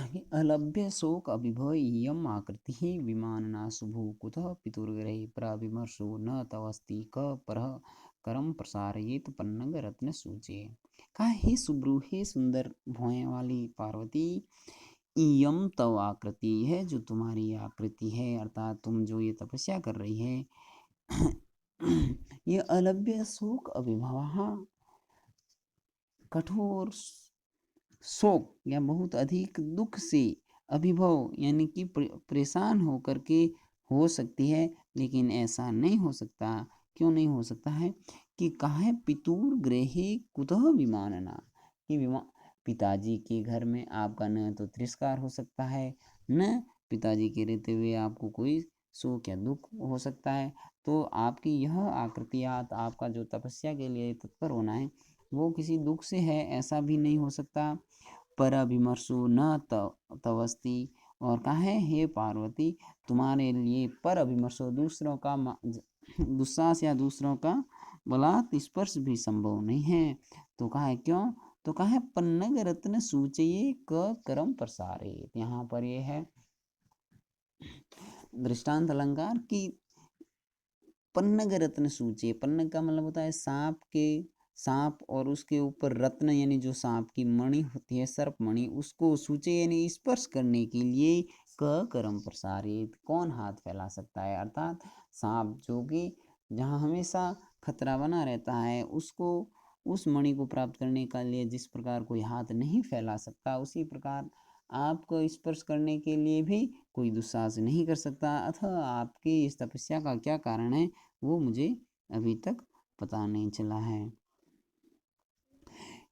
आगे अलभ्य शोक अभिभव इयम आकृति विमानना शुभु कुतः पितुर्ग्रहे प्रविमर्शो न तवस्ति क परः करम प्रसारयेत पन्नग रत्न सूचे। कहा हे सुब्रू, हे सुंदर भुआएं वाली पार्वती, इयम तव आकृति है, जो तुम्हारी आकृति है, अर्थात तुम जो ये तपस्या कर रही है ये अलभ्य शोक अभिभव, कठोर शोक या बहुत अधिक दुख से अभिभव यानी कि परेशान होकर के हो सकती है, लेकिन ऐसा नहीं हो सकता। क्यों नहीं हो सकता है कि काहे पितुर गृहे कुतः विमानना, कि पिताजी के घर में आपका न तो तिरस्कार हो सकता है, न पिताजी के रहते हुए आपको कोई शोक या दुख हो सकता है। तो आपकी यह आकृतियात, आपका जो तपस्या के लिए तत्पर होना है, वो किसी दुख से है, ऐसा भी नहीं हो सकता। पर अभिमर्शो न तवस्ति, और कहा है हे पार्वती, तुम्हारे लिए पर अभिमर्शो दूसरों का दुस्साहस या दूसरों का बलात् स्पर्श भी संभव नहीं है। तो कहा है क्यों, तो कहा है पन्नग रत्न सूचये क करम प्रसारे। यहाँ पर ये है दृष्टांत अलंकार की पन्नग रत्न सूचे। पन्नग का मतलब होता है सांप और उसके ऊपर रत्न यानी जो सांप की मणि होती है, सर्प मणि, उसको सूचे यानी स्पर्श करने के लिए क करम प्रसारित, कौन हाथ फैला सकता है। अर्थात सांप जो कि जहाँ हमेशा खतरा बना रहता है, उसको उस मणि को प्राप्त करने के लिए जिस प्रकार कोई हाथ नहीं फैला सकता, उसी प्रकार आपको स्पर्श करने के लिए भी कोई दुस्साहस नहीं कर सकता। अतः आपकी इस तपस्या का क्या कारण है वो मुझे अभी तक पता नहीं चला है।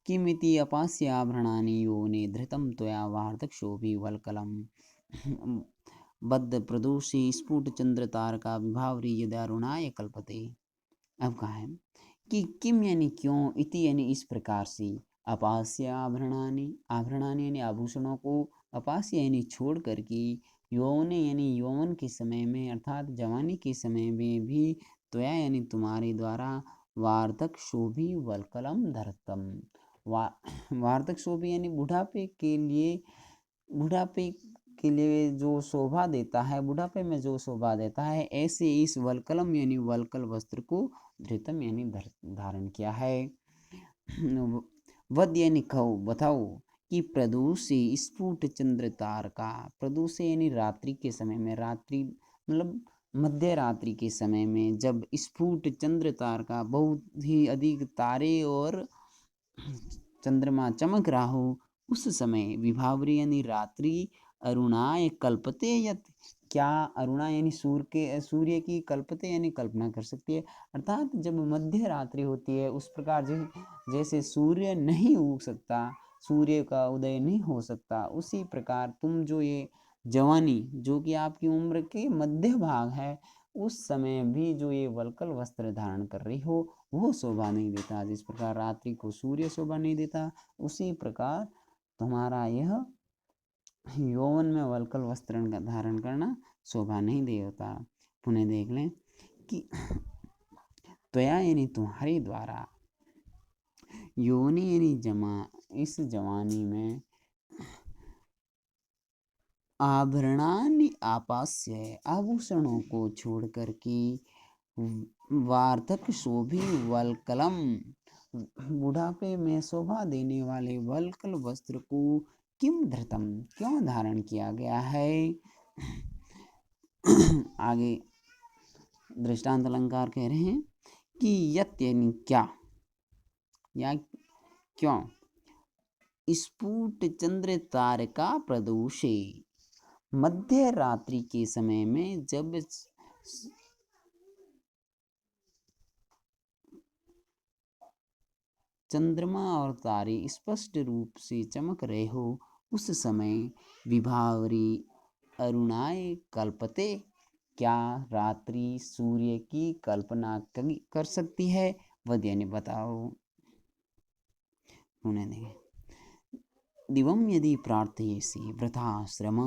किमिति अपास्य आभरणानि योने धृतं त्वया वार्धक्षोभिवल्कलं बद्ध प्रदोषे स्फुट चंद्र तारका विभावरी यदारुणाय कल्पते। अब कहा है कि किम यानी क्यों, इति यानी इस प्रकार से, अपास्य आभरणानि, आभरणानि यानी आभूषणों को, अपास्य यानी छोड़ करके, यौवने यानी यौवन के समय में, अर्थात जवानी के समय में भी, त्वया यानी तुम्हारे द्वारा, वार्धक शोभी वल्कलम धरतम, वार्धक शोभी यानी बुढ़ापे के लिए जो शोभा देता है, बुढ़ापे में जो शोभा देता है, ऐसे इस वल्कलम यानी वल्कल वस्त्र को धृतम यानी धारण किया है। वद यानी कहो, बताओ कि प्रदोषे स्फुट चंद्र तारका, प्रदोषे यानी रात्रि के समय में, रात्रि मतलब मध्य रात्रि के समय में, जब स्फुट चंद्र तारका बहुत ही अधिक तारे और चंद्रमा चमक रहा हो, उस समय विभावरी यानी रात्रि, अरुणाय कल्पते यत, क्या अरुणा यानी सूर्य की कल्पते यानी कल्पना कर सकती है। अर्थात जब मध्य रात्रि होती है, उस प्रकार जैसे सूर्य नहीं उग सकता, सूर्य का उदय नहीं हो सकता, उसी प्रकार तुम जो ये जवानी, जो कि आपकी उम्र के मध्य भाग है, उस समय भी जो ये वल्कल वस्त्र धारण कर रही हो, वो शोभा नहीं देता। जिस प्रकार रात्रि को सूर्य शोभा नहीं देता, उसी प्रकार तुम्हारा यह यौवन में वल्कल वस्त्र का धारण करना शोभा नहीं देता। पुनः देख लें कि त्वया यानी तुम्हारे द्वारा, योनि यानी इस जवानी में, आभरणानि आपास्य आभूषणों को छोड़ कर के, वार्धक शोभी वल्कलम बुढ़ापे में शोभा देने वाले वल्कल वस्त्र को, किम धृतम क्यों धारण किया गया है। आगे दृष्टांत अलंकार कह रहे हैं कि यत यानी क्या या क्यों, स्फुट चंद्र तारका प्रदोषे, मध्य रात्रि के समय में जब चंद्रमा और तारे स्पष्ट रूप से चमक रहे हो, उस समय विभावरी अरुणाय कल्पते, क्या रात्रि सूर्य की कल्पना कर सकती है। वह यानी बताओ। उन्हें दिवं यदि प्रार्थयसि वृथा श्रम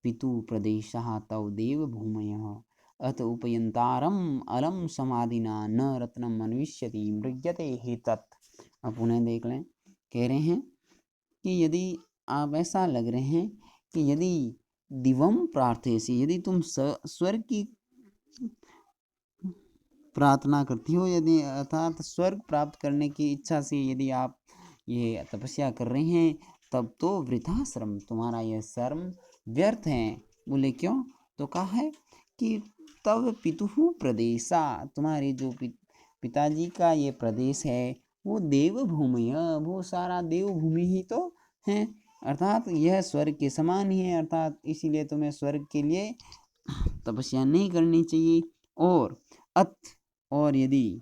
पितु प्रदेशः तव देव भूमयः अत उपयंतारम अलम समाधिना न रत्नम अन्विष्यति मृग्यते हि तत्। अब पुनः देख लें, कह रहे हैं कि यदि आप ऐसा लग रहे हैं कि यदि दिवम प्रार्थयसि, यदि तुम स्वर्ग की प्रार्थना करती हो, यदि अर्थात स्वर्ग प्राप्त करने की इच्छा से यदि आप ये तपस्या कर रहे हैं, तब तो वृथा श्रम, तुम्हारा यह श्रम व्यर्थ है। बोले क्यों? तो कहा है कि तब पितुः प्रदेशा, तुम्हारे जो पिताजी का ये प्रदेश है वो देवभूमि, वो सारा देवभूमि ही तो है, अर्थात यह स्वर्ग के समान ही है, अर्थात इसीलिए तुम्हें स्वर्ग के लिए तपस्या नहीं करनी चाहिए। और यदि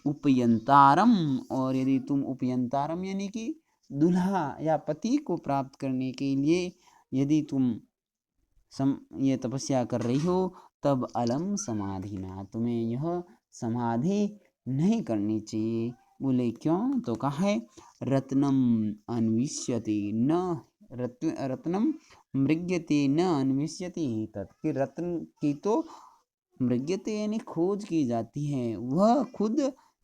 उपयंतारम, और यदि तुम उपयंतारम यानी कि दुल्हा या पति को प्राप्त करने के लिए यदि तुम ये तपस्या कर रही हो, तब अलम समाधि ना, तुम्हें यह समाधि नहीं करनी चाहिए। बोले क्यों? तो कहा है रत्नम अन्विष्यति न रत्नम मृग्यते न अन्विष्यति तत्, कि रत्न की तो मृग्यते यानी खोज की जाती है, वह खुद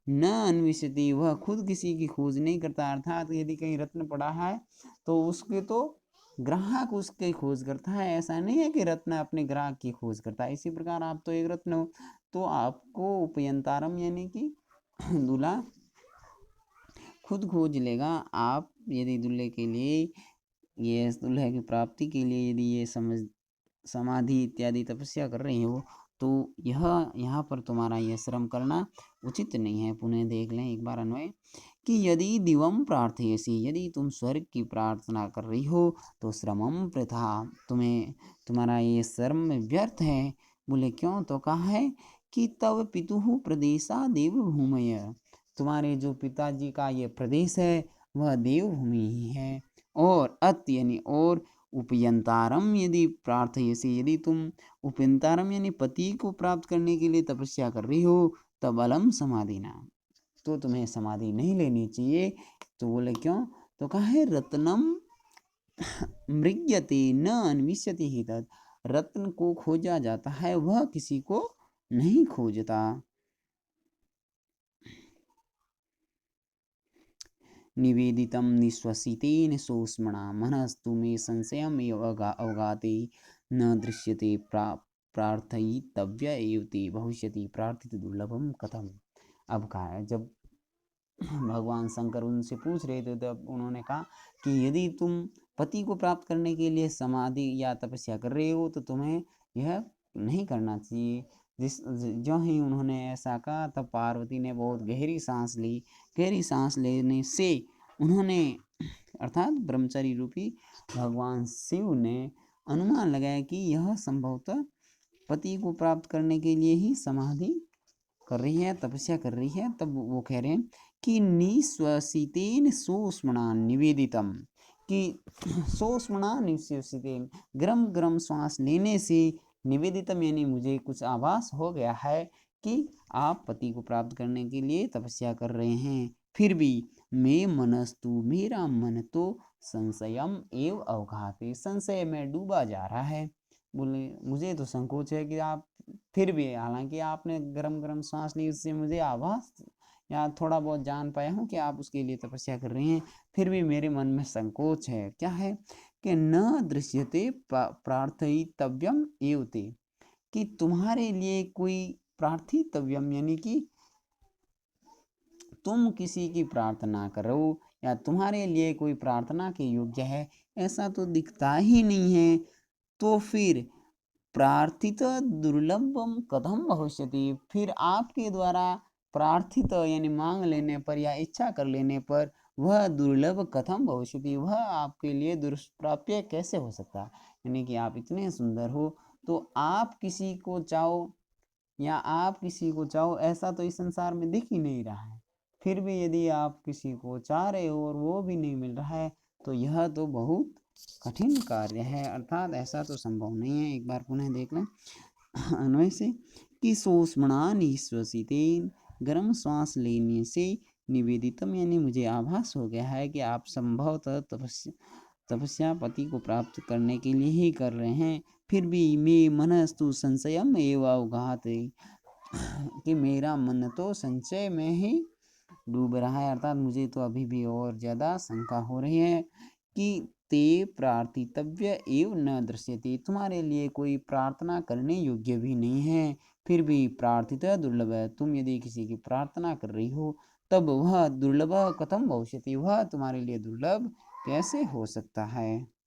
न अन्विष्यति, वह खुद किसी की खोज नहीं करता। अर्थात यदि कहीं रत्न पड़ा है तो उसके तो ग्राहक उसकी खोज करता है, ऐसा नहीं है कि रत्न अपने ग्राहक की खोज करता है। इसी प्रकार आप तो एक रत्न हो, तो आपको उपयंतारम यानी कि दूल्हा खुद खोज लेगा। आप यदि दूल्हे के लिए, ये दूल्हे की प्राप्ति के लिए यदि ये समाधि इत्यादि तपस्या कर रही हो, तो यह यहाँ पर तुम्हारा यह श्रम करना उचित नहीं है। पुनः देख लें एक बार अन्वय, कि यदि दिवम प्रार्थयसि, यदि तुम स्वर्ग की प्रार्थना कर रही हो, तो श्रमम प्रथा, तुम्हारा ये श्रम व्यर्थ है। बोले क्यों? तो कहा है कि तव पितुः प्रदेशा देवभूमय, तुम्हारे जो पिताजी का ये प्रदेश है वह देवभूमि ही है। और यानी और उपयंतारम यदि प्रार्थयसि, यदि तुम उपयंतारम यानी पति को प्राप्त करने के लिए तपस्या कर रही हो, तब अलम समाधिना, तो तुम्हें समाधि नहीं लेनी चाहिए। तो बोले क्यों? तो कहा है रत्नम मृग्यते न अन्विष्यति ही तत्, रत्न को खोजा जाता है, वह किसी को नहीं खोजता। निवेदितं निश्वसितेन सोष्मणा मनस्तु मे संशयमेव अवगाते न दृश्यते प्रार्थयितव्य एव ते भविष्यति प्रार्थित दुर्लभम कथम। अब कहा है, जब भगवान शंकर उनसे पूछ रहे थे तब उन्होंने कहा कि यदि तुम पति को प्राप्त करने के लिए समाधि या तपस्या कर रहे हो, तो तुम्हें यह नहीं करना चाहिए। जो ही उन्होंने ऐसा कहा, तब पार्वती ने बहुत गहरी सांस ली। गहरी सांस लेने से उन्होंने, अर्थात ब्रह्मचारी रूपी भगवान शिव ने अनुमान लगाया कि यह संभवतः पति को प्राप्त करने के लिए ही समाधि कर रही है, तपस्या कर रही है। तब वो कह रहे हैं कि निश्वसितेन सोष्मणा निवेदितम, कि सोष्मणा निश्वसितेन, गरम गरम श्वास लेने से, निवेदितम यानी मुझे कुछ आभास हो गया है कि आप पति को प्राप्त करने के लिए तपस्या कर रहे हैं। फिर भी मे मनस्तु, मेरा मन तो संशयम एव अवघाते, संशय में डूबा जा रहा है। बोले मुझे तो संकोच है कि आप फिर भी, हालांकि आपने गरम गरम सांस ली, उससे मुझे आभास या थोड़ा बहुत जान पाया हूँ कि आप उसके लिए तपस्या कर रहे हैं, फिर भी मेरे मन में संकोच है। क्या है? कि न दृश्यते प्रार्थितव्यम एव ते, कि तुम्हारे लिए कोई प्रार्थितव्यम यानी कि तुम किसी की प्रार्थना करो या तुम्हारे लिए कोई प्रार्थना के योग्य है, ऐसा तो दिखता ही नहीं है। तो फिर प्रार्थित दुर्लभम कथम भविष्यति, फिर आपके द्वारा प्रार्थित यानी मांग लेने पर या इच्छा कर लेने पर वह दुर्लभ कथम भविष्यति, वह आपके लिए दुष्प्राप्य कैसे हो सकता है। यानी कि आप इतने सुंदर हो, तो आप किसी को चाहो या आप किसी को चाहो, ऐसा तो इस संसार में दिख ही नहीं रहा है। फिर भी यदि आप किसी को चाह रहे हो और वो भी नहीं मिल रहा है, तो यह तो बहुत कठिन कार्य है, अर्थात ऐसा तो संभव नहीं है। एक बार पुनः देख लें अन्वय से, कि सोष्मणा निश्वसितेन, गर्म श्वास लेने से, निवेदितम यानी मुझे आभास हो गया है कि आप संभवतः तपस्या पति को प्राप्त करने के लिए ही कर रहे हैं। फिर भी मे मनस्तु संशयम एव अवघाते, कि मेरा मन तो संशय में ही डूब रहा है, अर्थात मुझे तो अभी भी और ज़्यादा शंका हो रही है कि ते प्रार्थितव्य एव न दृश्यते, तुम्हारे लिए कोई प्रार्थना करने योग्य भी नहीं है, फिर भी प्रार्थितः दुर्लभ है। तुम यदि किसी की प्रार्थना कर रही हो तब वह दुर्लभ कथम भविष्यति, वह तुम्हारे लिए दुर्लभ कैसे हो सकता है।